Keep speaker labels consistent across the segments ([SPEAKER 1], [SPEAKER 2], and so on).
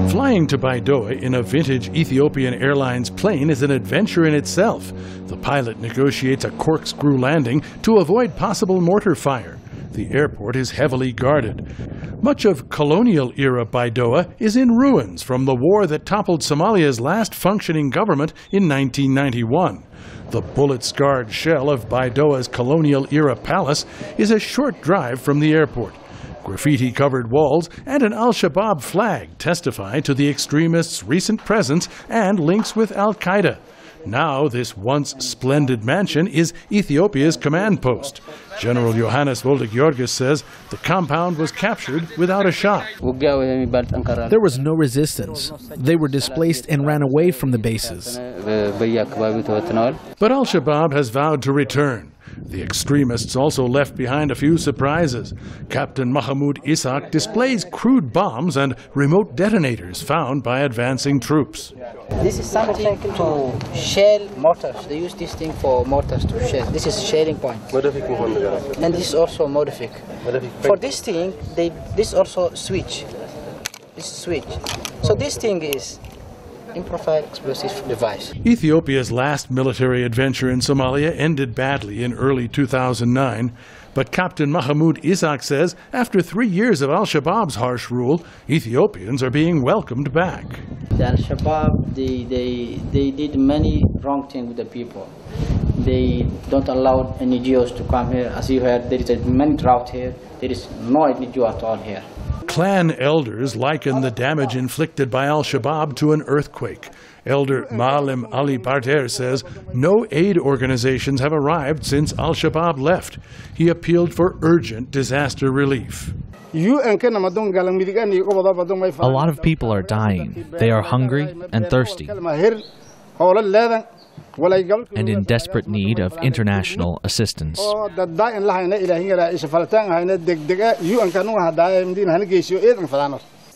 [SPEAKER 1] Flying to Baidoa in a vintage Ethiopian Airlines plane is an adventure in itself. The pilot negotiates a corkscrew landing to avoid possible mortar fire. The airport is heavily guarded. Much of colonial-era Baidoa is in ruins from the war that toppled Somalia's last functioning government in 1991. The bullet-scarred shell of Baidoa's colonial-era palace is a short drive from the airport. Graffiti-covered walls and an al-Shabab flag testify to the extremists' recent presence and links with al-Qaeda. Now, this once splendid mansion is Ethiopia's command post. General Johannes Voldig-Jorgis says the compound was captured without a shot.
[SPEAKER 2] There was no resistance. They were displaced and ran away from the bases.
[SPEAKER 1] But al-Shabab has vowed to return. The extremists also left behind a few surprises. Captain Mahmoud Isaac displays crude bombs and remote detonators found by advancing troops.
[SPEAKER 3] This is something to shell mortars. They use this thing for mortars to shell. This is shelling point. And this is also modific. For this thing, this also switch. This switch. So this thing is improvised explosive device.
[SPEAKER 1] Ethiopia's last military adventure in Somalia ended badly in early 2009, but Captain Mahmoud Isaac says after 3 years of al-Shabaab's harsh rule, Ethiopians are being welcomed back.
[SPEAKER 4] The al-Shabaab, they did many wrong things with the people. They don't allow any NGOs to come here. As you heard, there is a many drought here. There is no NGO at all here.
[SPEAKER 1] Clan elders liken the damage inflicted by al-Shabaab to an earthquake. Elder Maalim Ali Barter says no aid organizations have arrived since al-Shabaab left. He appealed for urgent disaster relief.
[SPEAKER 5] A
[SPEAKER 2] lot of people are dying. They are hungry and thirsty, and in desperate need of international assistance.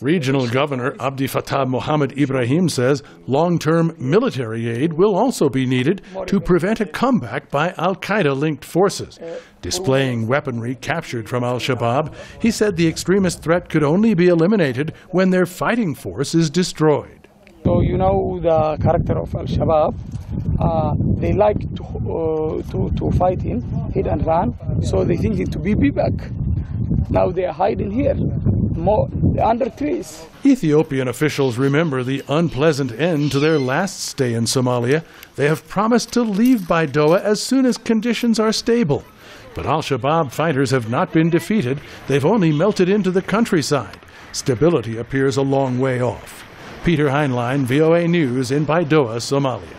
[SPEAKER 1] Regional Governor Abdi Fattah Mohammed Ibrahim says long-term military aid will also be needed to prevent a comeback by al-Qaeda-linked forces. Displaying weaponry captured from al-Shabaab, he said the extremist threat could only be eliminated when their fighting force is destroyed.
[SPEAKER 5] So you know the character of al-Shabaab. They like to fight in, hit and run, so they think to be back. Now they are hiding here, more under trees.
[SPEAKER 1] Ethiopian officials remember the unpleasant end to their last stay in Somalia. They have promised to leave Baidoa as soon as conditions are stable. But al-Shabaab fighters have not been defeated. They've only melted into the countryside. Stability appears a long way off. Peter Heinlein, VOA News in Baidoa, Somalia.